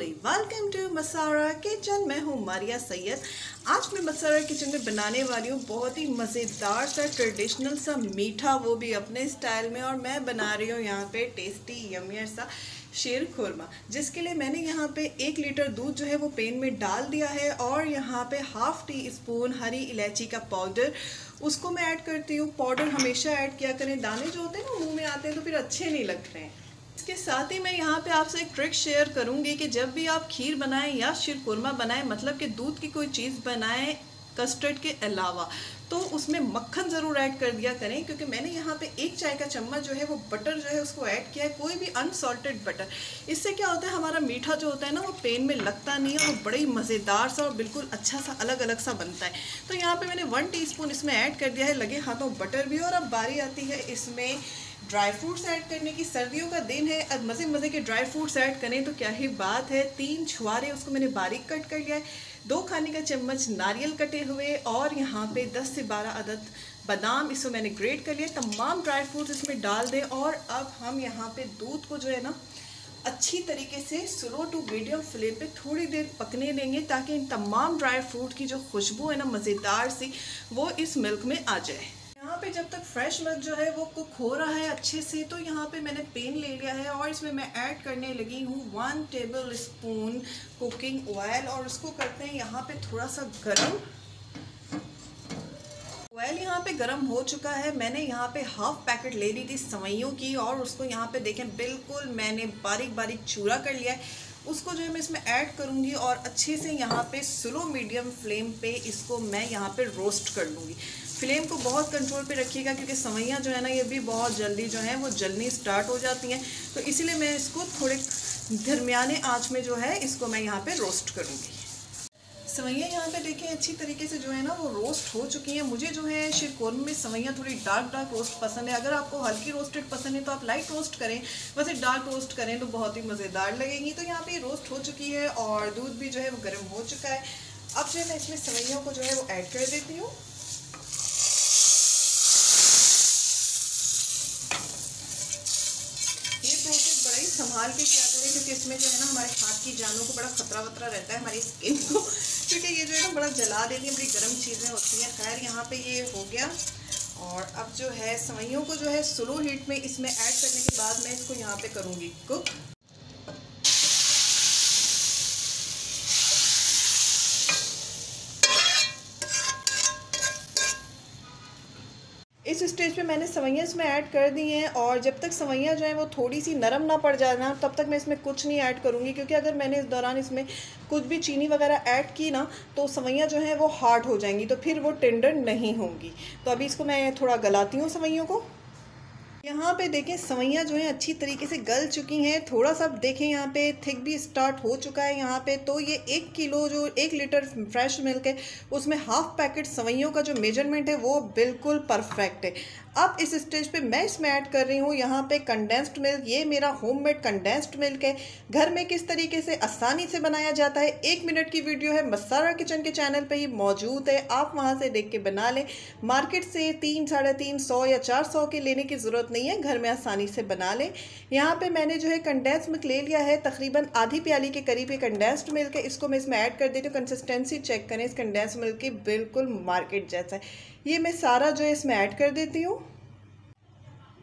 Family, welcome to मसारा kitchen. मैं हूँ मारिया सैयद। आज मैं मसारा किचन में बनाने वाली हूँ बहुत ही मज़ेदार सा ट्रेडिशनल सा मीठा, वो भी अपने स्टाइल में। और मैं बना रही हूँ यहाँ पे टेस्टी यमियर सा शीर खुरमा, जिसके लिए मैंने यहाँ पे 1 लीटर दूध जो है वो पैन में डाल दिया है। और यहाँ पे ½ टी स्पून हरी इलायची का पाउडर उसको मैं ऐड करती हूँ। पाउडर हमेशा ऐड किया करें, दाने जो होते हैं ना मुंह में आते हैं तो फिर अच्छे नहीं लगते हैं। इसके साथ ही मैं यहाँ पे आपसे एक ट्रिक शेयर करूँगी कि जब भी आप खीर बनाएं या शीर खुरमा बनाएं, मतलब कि दूध की कोई चीज़ बनाएं कस्टर्ड के अलावा, तो उसमें मक्खन ज़रूर ऐड कर दिया करें। क्योंकि मैंने यहाँ पे 1 चाय का चम्मच जो है वो बटर जो है उसको ऐड किया है, कोई भी अनसॉल्टेड बटर। इससे क्या होता है, हमारा मीठा जो होता है ना वो पैन में लगता नहीं है और बड़ा ही मज़ेदार सा और बिल्कुल अच्छा सा अलग अलग सा बनता है। तो यहाँ पे मैंने 1 टीस्पून इसमें ऐड कर दिया है, लगे हाथों बटर भी। और अब बारी आती है इसमें ड्राई फ्रूट्स ऐड करने की। सर्दियों का दिन है, अब मज़े मज़े के ड्राई फ्रूट्स ऐड करें तो क्या ही बात है। 3 छुहारे उसको मैंने बारीक कट कर लिया है, 2 खाने का चम्मच नारियल कटे हुए, और यहाँ पे 10 से 12 अदद बादाम इसको मैंने ग्रेट कर लिया। तमाम ड्राई फ्रूट्स इसमें डाल दें। और अब हम यहाँ पे दूध को जो है ना अच्छी तरीके से स्लो टू मीडियम फ्लेम पे थोड़ी देर पकने देंगे, ताकि इन तमाम ड्राई फ्रूट की जो खुशबू है ना मज़ेदार सी, वो इस मिल्क में आ जाए। यहाँ पे जब तक फ्रेश मिल्क जो है वो कुक हो रहा है अच्छे से, तो यहाँ पे मैंने पैन ले लिया है और इसमें मैं ऐड करने लगी हूँ 1 टेबल स्पून कुकिंग ऑयल। और उसको करते हैं यहाँ पे थोड़ा सा गरम। ऑयल यहाँ पे गरम हो चुका है। मैंने यहाँ पे ½ पैकेट ले ली थी सवैयों की, और उसको यहाँ पे देखें बिल्कुल मैंने बारीक बारीक चूरा कर लिया है। उसको जो है मैं इसमें ऐड करूँगी और अच्छे से यहाँ पे स्लो मीडियम फ्लेम पे इसको मैं यहाँ पे रोस्ट कर लूँगी। फ्लेम को बहुत कंट्रोल पे रखिएगा, क्योंकि सवैयाँ जो है ना ये भी बहुत जल्दी जो है वो जलनी स्टार्ट हो जाती हैं। तो इसीलिए मैं इसको थोड़े दरमियाने आँच में जो है इसको मैं यहाँ पे रोस्ट करूँगी। सवैयाँ यहाँ पे देखें अच्छी तरीके से जो है ना वो रोस्ट हो चुकी हैं। मुझे जो है शीर खुरमा में सवैयाँ थोड़ी डार्क रोस्ट पसंद है। अगर आपको हल्की रोस्टेड पसंद है तो आप लाइट रोस्ट करें, वैसे डार्क रोस्ट करें तो बहुत ही मज़ेदार लगेगी। तो यहाँ पे रोस्ट हो चुकी है और दूध भी जो है वो गर्म हो चुका है। अब जो है मैं इसमें सवैयों को जो है वो ऐड कर देती हूँ। ये प्रोसेस बड़ा ही संभाल के किया करें, क्योंकि इसमें जो है ना हमारे हाथ की जानों को बड़ा खतरा वतरा रहता है, हमारी स्किन को, क्योंकि ये जो है ना बड़ा जला देती है, बड़ी गर्म चीज़ें होती हैं। खैर यहाँ पे ये हो गया। और अब जो है सवैयों को जो है स्लो हीट में इसमें ऐड करने के बाद मैं इसको यहाँ पे करूँगी कुक। इस स्टेज पे मैंने सवैयाँ इसमें ऐड कर दी हैं। और जब तक सवैयाँ जो हैं वो थोड़ी सी नरम ना पड़ जाना, तब तक मैं इसमें कुछ नहीं ऐड करूँगी। क्योंकि अगर मैंने इस दौरान इसमें कुछ भी चीनी वगैरह ऐड की ना, तो सवैयाँ जो हैं वो हार्ड हो जाएंगी, तो फिर वो टेंडर नहीं होंगी। तो अभी इसको मैं थोड़ा गलाती हूँ सवैयों को। यहाँ पे देखें सवैयाँ जो हैं अच्छी तरीके से गल चुकी हैं। थोड़ा सा देखें यहाँ पे थिक भी स्टार्ट हो चुका है यहाँ पे। तो ये 1 किलो जो 1 लीटर फ्रेश मिल्क है उसमें ½ पैकेट सवैयों का जो मेजरमेंट है वो बिल्कुल परफेक्ट है। अब इस स्टेज पे मैं इसमें ऐड कर रही हूँ यहाँ पे कंडेंस्ड मिल्क। ये मेरा होममेड कंडेंस्ड मिल्क है। घर में किस तरीके से आसानी से बनाया जाता है 1 मिनट की वीडियो है, मसारा किचन के चैनल पे ही मौजूद है, आप वहाँ से देख के बना लें। मार्केट से 300-350 या 400 के लेने की ज़रूरत नहीं है, घर में आसानी से बना लें। यहाँ पे मैंने जो है कंडेंस्ड मिल्क ले लिया है, तकरीबन आधी प्याली के करीब ये कंडेंस्ड मिल्क है। इसको मैं इसमें ऐड कर देती हूँ। कंसिस्टेंसी चेक करें इस कंडेंस्ड मिल्क की, बिल्कुल मार्केट जैसा है। ये मैं सारा जो है इसमें ऐड कर देती हूँ।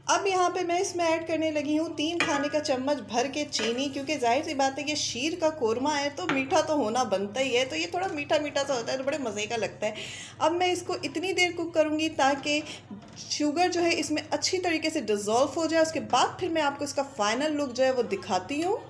अब यहाँ पे मैं इसमें ऐड करने लगी हूँ 3 खाने का चम्मच भर के चीनी, क्योंकि जाहिर सी बात है कि शीर का कोरमा है तो मीठा तो होना बनता ही है। तो ये थोड़ा मीठा मीठा सा होता है तो बड़े मज़े का लगता है। अब मैं इसको इतनी देर कुक करूँगी ताकि शुगर जो है इसमें अच्छी तरीके से डिज़ोल्व हो जाए। उसके बाद फिर मैं आपको इसका फाइनल लुक जो है वो दिखाती हूँ।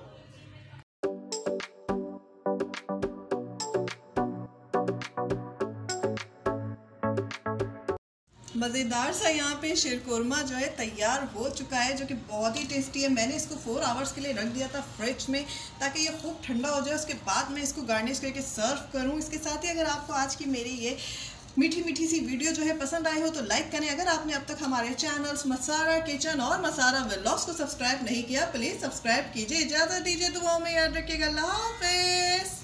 मज़ेदार सा यहाँ पे शीर खुरमा जो है तैयार हो चुका है, जो कि बहुत ही टेस्टी है। मैंने इसको 4 आवर्स के लिए रख दिया था फ्रिज में, ताकि ये खूब ठंडा हो जाए। उसके बाद मैं इसको गार्निश करके सर्व करूँ। इसके साथ ही अगर आपको आज की मेरी ये मीठी मीठी सी वीडियो जो है पसंद आई हो तो लाइक करें। अगर आपने अब तक हमारे चैनल्स मसारा किचन और मसारा व्लॉग्स को सब्सक्राइब नहीं किया, प्लीज़ सब्सक्राइब कीजिए। इजाज़त दीजिए, दुआओं में याद रखिएगा। अल्लाह हाफ़िज़।